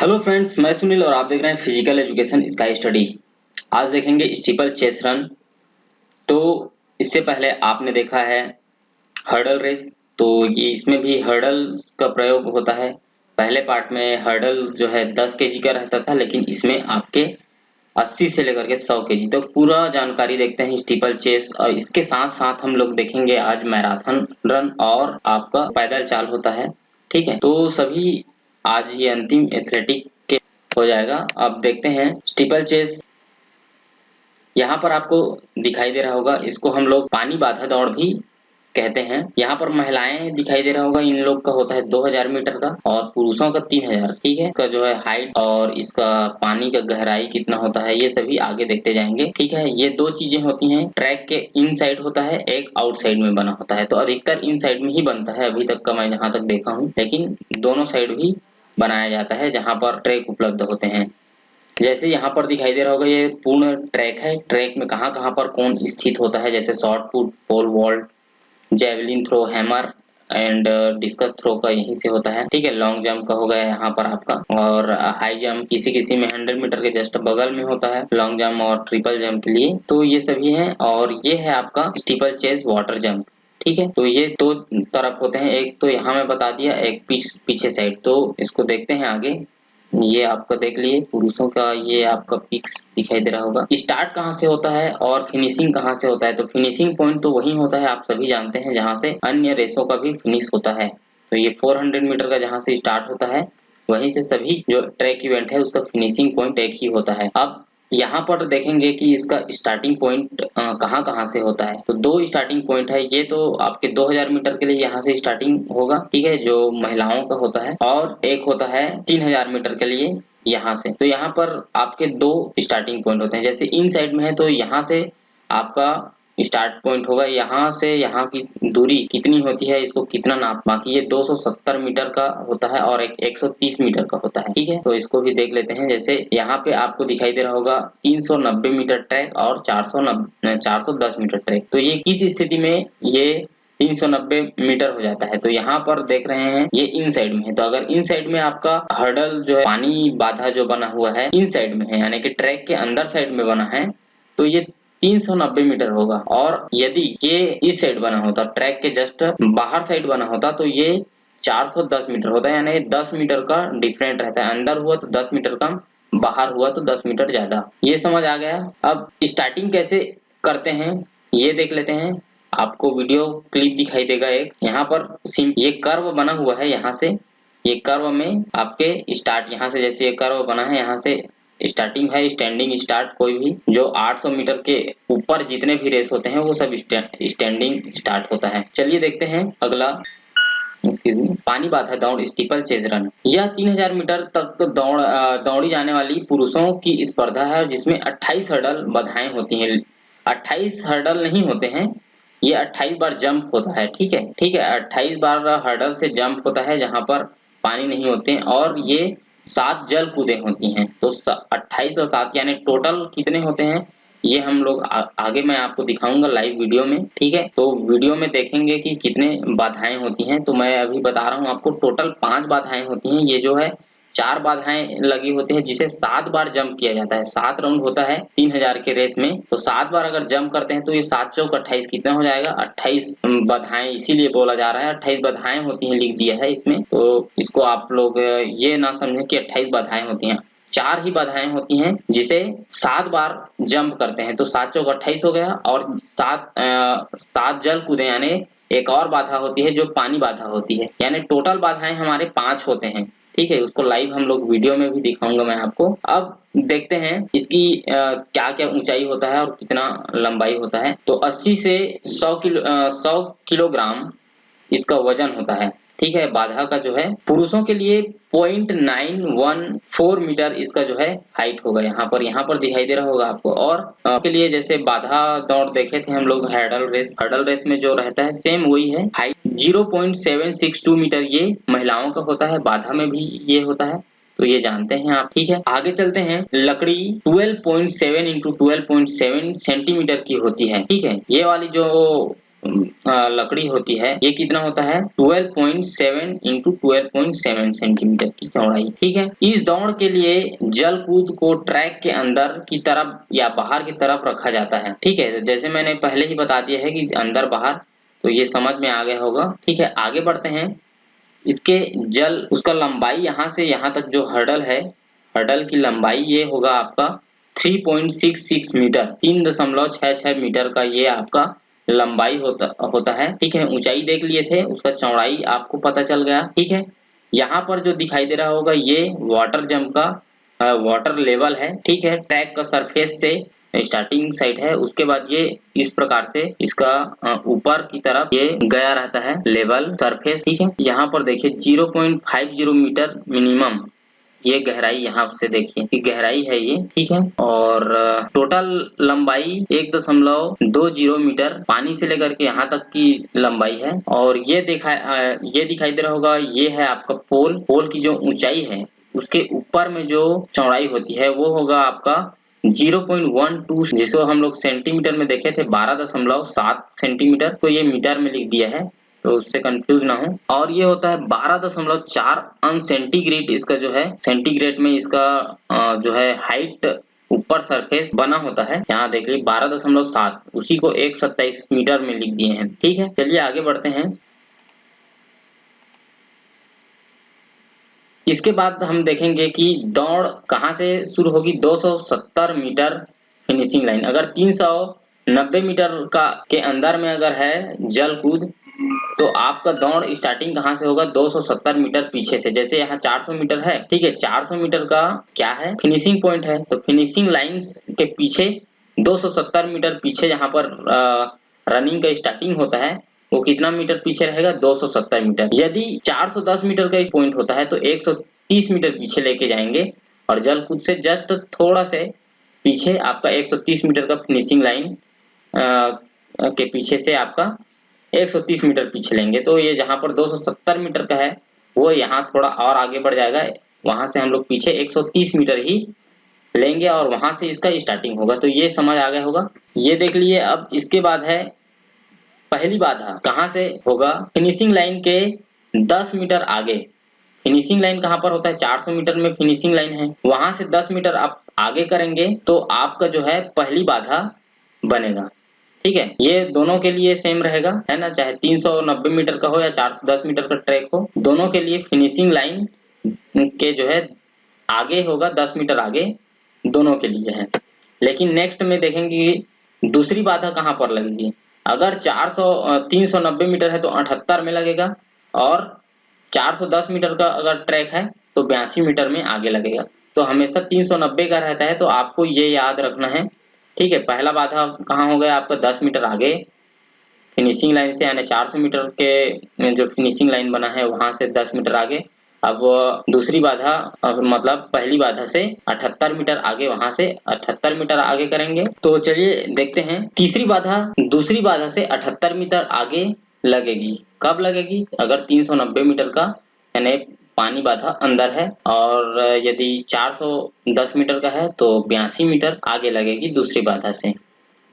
Hello friends, मैं सुनील और आप देख रहे हैं फिजिकल एजुकेशन स्काई स्टडी। आज देखेंगे स्टीपल चेस रन। तो इससे पहले आपने देखा है हर्डल रेस। तो ये इसमें भी हर्डल का प्रयोग होता है। पहले पार्ट में हर्डल जो है 10 केजी का रहता था, लेकिन इसमें आपके 80 से लेकर के 100 केजी तक पूरा जानकारी देखते हैं स्टीपल चेस। और इसके साथ साथ हम लोग देखेंगे आज मैराथन रन और आपका पैदल चाल होता है। ठीक है, तो सभी आज ये अंतिम एथलेटिक के हो जाएगा। अब देखते हैं स्टीपल चेस। यहाँ पर आपको दिखाई दे रहा होगा, इसको हम लोग पानी बाधा दौड़ भी कहते हैं। यहाँ पर महिलाएं दिखाई दे रहा होगा, इन लोग का होता है 2000 मीटर का और पुरुषों का 3000। ठीक है, इसका जो है हाइट और इसका पानी का गहराई कितना होता है ये सभी आगे देखते जाएंगे। ठीक है, ये दो चीजें होती हैं, ट्रैक के इन साइड होता है, एक आउट साइड में बना होता है। तो अधिकतर इन साइड में ही बनता है अभी तक का मैं जहाँ तक देखा हूँ, लेकिन दोनों साइड भी बनाया जाता है जहाँ पर ट्रैक उपलब्ध होते हैं। जैसे यहाँ पर दिखाई दे रहा होगा, ये पूर्ण ट्रैक है। ट्रैक में कहाँ कहाँ पर कौन स्थित होता है, जैसे shot put, pole vault, javelin throw, hammer and discus throw का यहीं से होता है। ठीक है, लॉन्ग जंप का हो गया यहाँ पर आपका, और हाई जंप किसी किसी में 100 मीटर के जस्ट बगल में होता है लॉन्ग जंप और ट्रिपल जंप के लिए। तो ये सभी हैं, और ये है आपका स्टीपल चेस वाटर जंप। ठीक है, तो ये दो तरफ होते हैं, एक तो यहाँ मैं बता दिया, एक पीछे साइड। तो इसको देखते हैं आगे। ये आपका देख लिए पुरुषों का, ये आपका पिक्स दिखाई दे रहा होगा। स्टार्ट कहाँ से होता है और फिनिशिंग कहाँ से होता है? तो फिनिशिंग पॉइंट तो वही होता है, आप सभी जानते हैं, जहाँ से अन्य रेसों का भी फिनिश होता है। तो ये 400 मीटर का जहाँ से स्टार्ट होता है, वहीं से सभी जो ट्रैक इवेंट है उसका फिनिशिंग पॉइंट एक ही होता है। अब यहाँ पर देखेंगे कि इसका स्टार्टिंग पॉइंट कहाँ कहाँ से होता है। तो दो स्टार्टिंग पॉइंट है। ये तो आपके 2000 मीटर के लिए यहाँ से स्टार्टिंग होगा, ठीक है, जो महिलाओं का होता है, और एक होता है 3000 मीटर के लिए यहाँ से। तो यहाँ पर आपके दो स्टार्टिंग पॉइंट होते हैं। जैसे इन साइड में है तो यहाँ से आपका स्टार्ट पॉइंट होगा, यहाँ से यहाँ की दूरी कितनी होती है, इसको कितना नाप, बाकी ये 270 मीटर का होता है और एक 130 मीटर का होता है। ठीक है, तो इसको भी देख लेते हैं। जैसे यहाँ पे आपको दिखाई दे रहा होगा 390 मीटर ट्रैक और 410 मीटर ट्रैक। तो ये किस स्थिति में ये 390 मीटर हो जाता है? तो यहाँ पर देख रहे हैं ये इन साइड में है। तो अगर इन साइड में आपका हर्डल जो है, पानी बाधा जो बना हुआ है, इन साइड में है, यानी कि ट्रैक के अंदर साइड में बना है, तो ये 390 मीटर होगा। और यदि ये इस साइड बना होता, ट्रैक के जस्ट बाहर साइड बना होता, तो ये 410 मीटर होता है, यानी 10 मीटर का डिफरेंट रहता है। अंदर हुआ तो 10 मीटर कम, बाहर हुआ तो 10 मीटर ज्यादा। ये समझ आ गया। अब स्टार्टिंग कैसे करते हैं ये देख लेते हैं। आपको वीडियो क्लिप दिखाई देगा एक, यहाँ पर ये कर्व बना हुआ है। यहाँ से ये कर्व में आपके स्टार्ट, यहाँ से जैसे ये कर्व बना है, यहाँ से स्टार्टिंग है, स्टैंडिंग स्टार्ट। कोई भी जो 800 मीटर के ऊपर जितने भी रेस होते हैं वो सब स्टैंडिंग स्टार्ट होता है। चलिए देखते हैं अगला। एक्सक्यूज मी, पानी बाधा दौड़ स्टीपल चेज रन। यह 3000 मीटर तक दौड़ी जाने वाली पुरुषों की स्पर्धा है, जिसमें 28 हर्डल बाधाएं होती हैं। 28 हर्डल नहीं होते हैं, ये 28 बार जंप होता है। ठीक है, ठीक है, 28 बार हर्डल से जंप होता है जहां पर पानी नहीं होते हैं, और ये 7 जल कूदें होती हैं। तो 28 और 7 यानी टोटल कितने होते हैं ये हम लोग आगे मैं आपको दिखाऊंगा लाइव वीडियो में। ठीक है, तो वीडियो में देखेंगे कि कितने बाधाएं होती हैं। तो मैं अभी बता रहा हूँ आपको, टोटल 5 बाधाएं होती हैं। ये जो है 4 बाधाएं लगी होती है, जिसे 7 बार जंप किया जाता है। 7 राउंड होता है 3000 के रेस में, तो 7 बार अगर जंप करते हैं तो ये 7 चौक 28 कितना हो जाएगा, 28 बाधाएं। इसीलिए बोला जा रहा है 28 बाधाएं होती हैं, लिख दिया है इसमें। तो इसको आप लोग ये ना समझें कि 28 बाधाएं होती हैं, 4 ही बाधाएं होती हैं, जिसे 7 बार जंप करते हैं। तो 7 चौक 28 हो गया, और 7 जल कूदे यानी एक और बाधा होती है जो पानी बाधा होती है, यानी टोटल बाधाएं हमारे 5 होते हैं। ठीक है, उसको लाइव हम लोग वीडियो में भी दिखाऊंगा मैं आपको। अब देखते हैं इसकी क्या क्या ऊंचाई होता है और कितना लंबाई होता है। तो 80 से 100 किलोग्राम इसका वजन होता है। ठीक है, बाधा का जो है पुरुषों के लिए 0.914 मीटर इसका जो है हाइट होगा। यहाँ पर दिखाई दे रहा होगा आपको। और के लिए जैसे बाधा दौड़ देखे थे हम लोग, हर्डल रेस में जो रहता है सेम वही है। हाइट 0.762 मीटर ये महिलाओं का होता है, बाधा में भी ये होता है, तो ये जानते हैं आप। ठीक है, आगे चलते हैं। लकड़ी 12.7 इंटू 12.7 सेंटीमीटर की होती है। ठीक है, ये वाली जो लकड़ी होती है, ये कितना होता है 12.7 इंटू 12.7 सेंटीमीटर की चौड़ाई। ठीक है, इस दौड़ के लिए जल कूद को ट्रैक के अंदर की तरफ या बाहर की तरफ रखा जाता है। ठीक है, जैसे मैंने पहले ही बता दिया है कि अंदर बाहर, तो ये समझ में आ गया होगा। ठीक है, आगे बढ़ते हैं। इसके जल उसका लंबाई यहाँ से यहाँ तक जो हर्डल है, हर्डल की लंबाई ये होगा आपका 3.66 मीटर, 3.66 मीटर का ये आपका लंबाई होता है। ठीक है, ऊंचाई देख लिए थे, उसका चौड़ाई आपको पता चल गया। ठीक है, यहाँ पर जो दिखाई दे रहा होगा ये वाटर जंप का वाटर लेवल है। ठीक है, ट्रैक का सरफेस से स्टार्टिंग साइड है, उसके बाद ये इस प्रकार से इसका ऊपर की तरफ ये गया रहता है लेवल सरफेस। ठीक है, यहाँ पर देखिए 0.50 मीटर मिनिमम ये गहराई, यहाँ से देखिए कि गहराई है ये। ठीक है, और टोटल लंबाई 1.20 मीटर पानी से लेकर के यहाँ तक की लंबाई है। और ये दिखाई दे रहा होगा, ये है आपका पोल। पोल की जो ऊंचाई है उसके ऊपर में जो चौड़ाई होती है वो होगा आपका 0.12, जिसको हम लोग सेंटीमीटर में देखे थे 12.7 सेंटीमीटर, तो ये मीटर में लिख दिया है तो उससे कंफ्यूज ना हो। और ये होता है 12.4 अंश सेंटीग्रेड, इसका जो है सेंटीग्रेड में इसका जो है हाइट ऊपर सरफेस बना होता है। यहाँ देख लीजिए 12.7, उसी को 127 मीटर में लिख दिए हैं। ठीक है, चलिए आगे बढ़ते हैं। इसके बाद हम देखेंगे कि दौड़ कहाँ से शुरू होगी। 270 मीटर फिनिशिंग लाइन, अगर 390 मीटर के अंदर में अगर है जल कूद, तो आपका दौड़ स्टार्टिंग कहाँ से होगा 270 मीटर पीछे से। जैसे यहाँ 400 मीटर है, ठीक है, 400 मीटर का क्या है फिनिशिंग पॉइंट है, तो फिनिशिंग लाइंस के पीछे 270 मीटर पीछे जहाँ पर रनिंग का स्टार्टिंग होता है वो कितना मीटर पीछे रहेगा 270 मीटर। यदि 410 मीटर का पॉइंट होता है तो 130 मीटर पीछे लेके जाएंगे, और जल कूद से जस्ट थोड़ा से पीछे आपका 130 मीटर का फिनिशिंग लाइन के पीछे से आपका 130 मीटर पीछे लेंगे। तो ये जहाँ पर 270 मीटर का है वो यहाँ थोड़ा और आगे बढ़ जाएगा, वहां से हम लोग पीछे 130 मीटर ही लेंगे और वहां से इसका स्टार्टिंग होगा। तो ये समझ आ गया होगा, ये देख लिए। अब इसके बाद है पहली बाधा, कहाँ से होगा फिनिशिंग लाइन के 10 मीटर आगे। फिनिशिंग लाइन कहाँ पर होता है 400 मीटर में फिनिशिंग लाइन है, वहां से 10 मीटर आप आगे करेंगे तो आपका जो है पहली बाधा बनेगा। ठीक है, ये दोनों के लिए सेम रहेगा, है ना, चाहे 390 मीटर का हो या 410 मीटर का ट्रैक हो, दोनों के लिए फिनिशिंग लाइन के जो है आगे होगा 10 मीटर आगे, दोनों के लिए है। लेकिन नेक्स्ट में देखेंगे कि दूसरी बाधा कहाँ पर लगेगी। अगर 390 मीटर है तो 78 में लगेगा, और 410 मीटर का अगर ट्रैक है तो 82 मीटर में आगे लगेगा। तो हमेशा 390 का रहता है, तो आपको ये याद रखना है। ठीक है, पहला बाधा कहाँ हो गया आपका 10 मीटर आगे फिनिशिंग लाइन से, यानी 400 मीटर के जो फिनिशिंग लाइन बना है वहां से 10 मीटर आगे। अब दूसरी बाधा मतलब पहली बाधा से 78 मीटर आगे, वहां से 78 मीटर आगे करेंगे। तो चलिए देखते हैं, तीसरी बाधा दूसरी बाधा से 78 मीटर आगे लगेगी। कब लगेगी, अगर 390 मीटर का यानी पानी बाधा अंदर है, और यदि 410 मीटर का है तो 82 मीटर आगे लगेगी दूसरी बाधा से।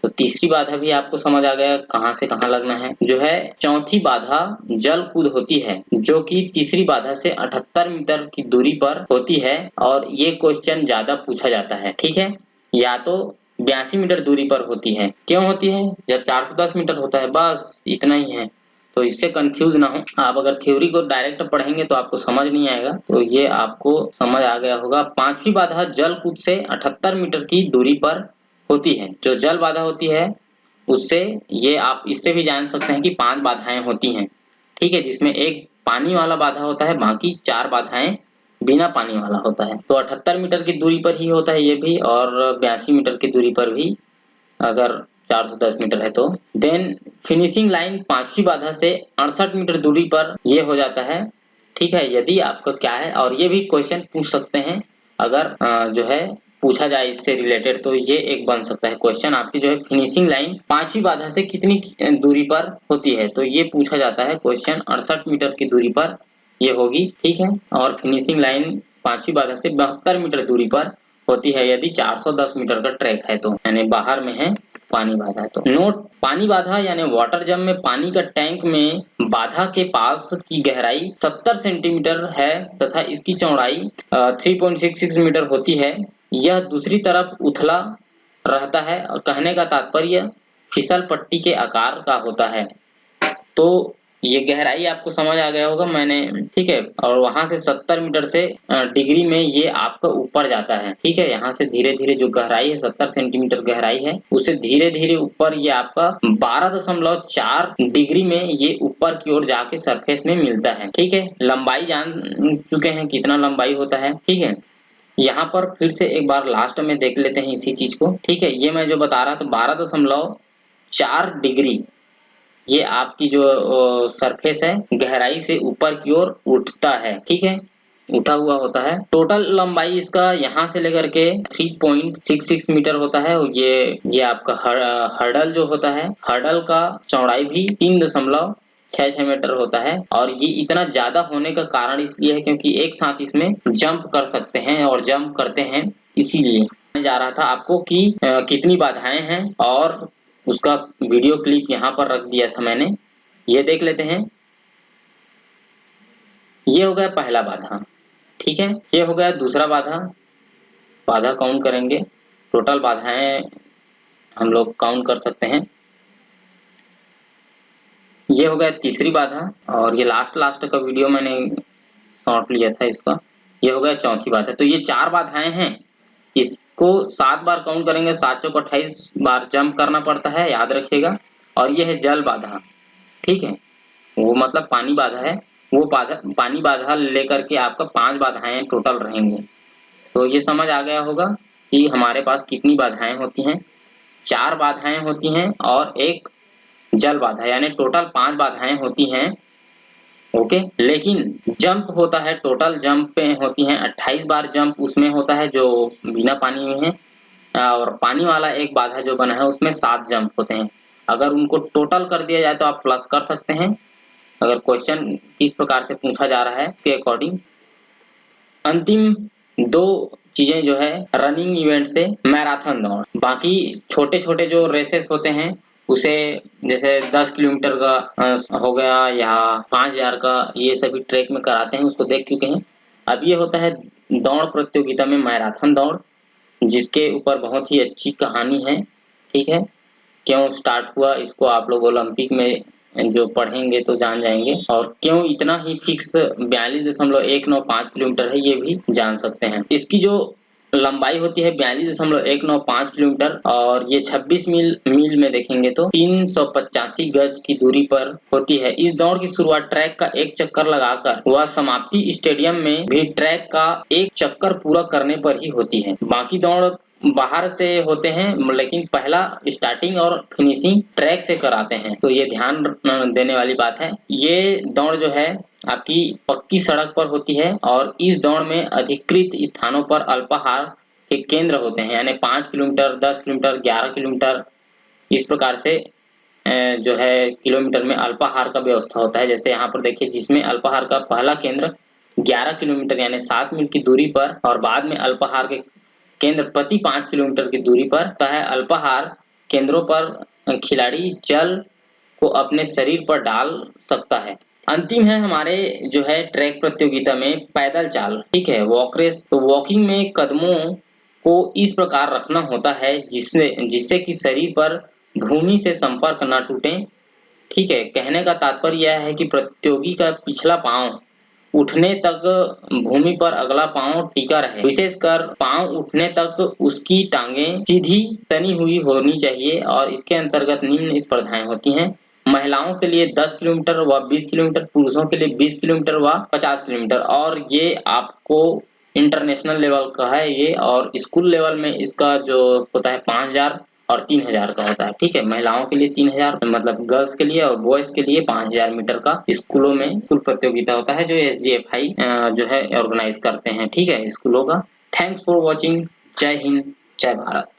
तो तीसरी बाधा भी आपको समझ आ गया कहाँ से कहाँ लगना है। जो है चौथी बाधा जल कूद होती है, जो कि तीसरी बाधा से 78 मीटर की दूरी पर होती है, और ये क्वेश्चन ज्यादा पूछा जाता है। ठीक है, या तो 82 मीटर दूरी पर होती है। क्यों होती है, जब 410 मीटर होता है, बस इतना ही है, तो इससे कंफ्यूज ना हो। आप अगर थ्योरी को डायरेक्ट पढ़ेंगे तो आपको समझ नहीं आएगा, तो ये आपको समझ आ गया होगा। पांचवी बाधा जल कूद से 78 मीटर की दूरी पर होती है। जो जल बाधा होती है उससे, ये आप इससे भी जान सकते हैं कि 5 बाधाएं होती हैं। ठीक है, जिसमें एक पानी वाला बाधा होता है, बाकी 4 बाधाएं बिना पानी वाला होता है। तो 78 मीटर की दूरी पर ही होता है ये भी, और 82 मीटर की दूरी पर भी अगर 410 मीटर है तो। देन फिनिशिंग लाइन पांचवी बाधा से 68 मीटर दूरी पर ये हो जाता है। ठीक है, यदि आपका क्या है, और ये भी क्वेश्चन पूछ सकते हैं अगर जो है पूछा जाए इससे रिलेटेड, तो ये एक बन सकता है क्वेश्चन आपकी, जो है फिनिशिंग लाइन पांचवी बाधा से कितनी दूरी पर होती है, तो ये पूछा जाता है क्वेश्चन 68 मीटर की दूरी पर ये होगी। ठीक है, और फिनिशिंग लाइन पांचवी बाधा से 72 मीटर दूरी पर होती है, यदि 410 मीटर का ट्रैक है तो, यानी बाहर में है पानी बाधा। तो नोट, पानी बाधा यानी वाटर जंप में पानी का टैंक में बाधा के पास की गहराई 70 सेंटीमीटर है तथा इसकी चौड़ाई 3.66 मीटर होती है। यह दूसरी तरफ उथला रहता है। कहने का तात्पर्य फिसल पट्टी के आकार का होता है। तो ये गहराई आपको समझ आ गया होगा मैंने, ठीक है। और वहां से 70 मीटर से डिग्री में ये आपका ऊपर जाता है, ठीक है। यहाँ से धीरे धीरे जो गहराई है 70 सेंटीमीटर गहराई है, उससे धीरे धीरे ऊपर ये आपका 12.4 डिग्री में ये ऊपर की ओर जाके सरफेस में मिलता है, ठीक है। लंबाई जान चुके हैं कितना लंबाई होता है, ठीक है। यहाँ पर फिर से एक बार लास्ट में देख लेते हैं इसी चीज को, ठीक है। ये मैं जो बता रहा था 12.4 डिग्री ये आपकी जो सरफेस है गहराई से ऊपर की ओर उठता है, ठीक है, उठा हुआ होता है। टोटल लंबाई इसका यहाँ से लेकर के 3.66 मीटर होता है। ये आपका हर्डल जो होता है, हर्डल का चौड़ाई भी 3.66 मीटर होता है। और ये इतना ज्यादा होने का कारण इसलिए है क्योंकि एक साथ इसमें जंप कर सकते हैं और जंप करते हैं, इसीलिए जा रहा था आपको कि कितनी बाधाएं हैं और उसका वीडियो क्लिप यहाँ पर रख दिया था मैंने, ये देख लेते हैं। ये हो गया पहला बाधा, ठीक है। ये हो गया दूसरा बाधा, बाधा काउंट करेंगे, टोटल बाधाएं हम लोग काउंट कर सकते हैं। ये हो गया तीसरी बाधा और ये लास्ट का वीडियो मैंने शॉर्ट लिया था इसका। ये हो गया चौथी बाधा। तो ये 4 बाधाएं हैं, इसको 7 बार काउंट करेंगे, 7 चौक 28 बार जंप करना पड़ता है, याद रखिएगा। और ये है जल बाधा, ठीक है, वो मतलब पानी बाधा है। वो पानी बाधा लेकर के आपका 5 बाधाएं टोटल रहेंगे। तो ये समझ आ गया होगा कि हमारे पास कितनी बाधाएं होती हैं। 4 बाधाएं होती हैं और एक जल बाधा, यानी टोटल 5 बाधाएं होती हैं, ओके। लेकिन जंप होता है, टोटल जंप पे होती हैं 28 बार जंप उसमें होता है जो बिना पानी में है। और पानी वाला एक बाधा जो बना है उसमें 7 जंप होते हैं। अगर उनको टोटल कर दिया जाए तो आप प्लस कर सकते हैं, अगर क्वेश्चन किस प्रकार से पूछा जा रहा है उसके अकॉर्डिंग। अंतिम 2 चीजें जो है रनिंग इवेंट से मैराथन दौड़, बाकी छोटे छोटे जो रेसेस होते हैं उसे जैसे 10 किलोमीटर का हो गया या 5000 का, ये सभी ट्रैक में कराते हैं, उसको देख चुके हैं। अब ये होता है दौड़ प्रतियोगिता में मैराथन दौड़, जिसके ऊपर बहुत ही अच्छी कहानी है, ठीक है। क्यों स्टार्ट हुआ इसको आप लोग ओलंपिक में जो पढ़ेंगे तो जान जाएंगे, और क्यों इतना ही फिक्स 42.195 किलोमीटर है ये भी जान सकते हैं। इसकी जो लंबाई होती है 42.195 किलोमीटर और ये 26 मील में देखेंगे तो 385 गज की दूरी पर होती है। इस दौड़ की शुरुआत ट्रैक का एक चक्कर लगाकर वह समाप्ति स्टेडियम में भी ट्रैक का एक चक्कर पूरा करने पर ही होती है। बाकी दौड़ बाहर से होते हैं, लेकिन पहला स्टार्टिंग और फिनिशिंग ट्रैक से कराते हैं, तो ये ध्यान देने वाली बात है। ये दौड़ जो है आपकी पक्की सड़क पर होती है और इस दौड़ में अधिकृत स्थानों पर अल्पाहार के केंद्र होते हैं, यानी 5 किलोमीटर, 10 किलोमीटर, 11 किलोमीटर, इस प्रकार से जो है किलोमीटर में अल्पाहार का व्यवस्था होता है। जैसे यहाँ पर देखिए, जिसमें अल्पाहार का पहला केंद्र 11 किलोमीटर यानी 7 मील की दूरी पर और बाद में अल्पाहार के केंद्र प्रति 5 किलोमीटर की दूरी पर होता है। अल्पाहार केंद्रों पर खिलाड़ी जल को अपने शरीर पर डाल सकता है। अंतिम है हमारे जो है ट्रैक प्रतियोगिता में पैदल चाल, ठीक है, वॉक रेस। तो वॉकिंग में कदमों को इस प्रकार रखना होता है जिससे कि शरीर पर भूमि से संपर्क न टूटे, ठीक है। कहने का तात्पर्य यह है कि प्रतियोगी का पिछला पांव उठने तक भूमि पर अगला पांव टिका रहे, विशेषकर पांव उठने तक उसकी टांगें सीधी तनी हुई होनी चाहिए। और इसके अंतर्गत निम्न स्पर्धाएं होती हैं। महिलाओं के लिए 10 किलोमीटर व 20 किलोमीटर, पुरुषों के लिए 20 किलोमीटर व 50 किलोमीटर। और ये आपको इंटरनेशनल लेवल का है ये, और स्कूल लेवल में इसका जो होता है 5000 और 3000 का होता है, ठीक है। महिलाओं के लिए 3000 मतलब गर्ल्स के लिए, और बॉयज के लिए 5000 मीटर का स्कूलों में स्कूल प्रतियोगिता होता है जो SGFI जो है ऑर्गेनाइज करते हैं, ठीक है, स्कूलों का। Thanks for watching. जय हिंद, जय भारत।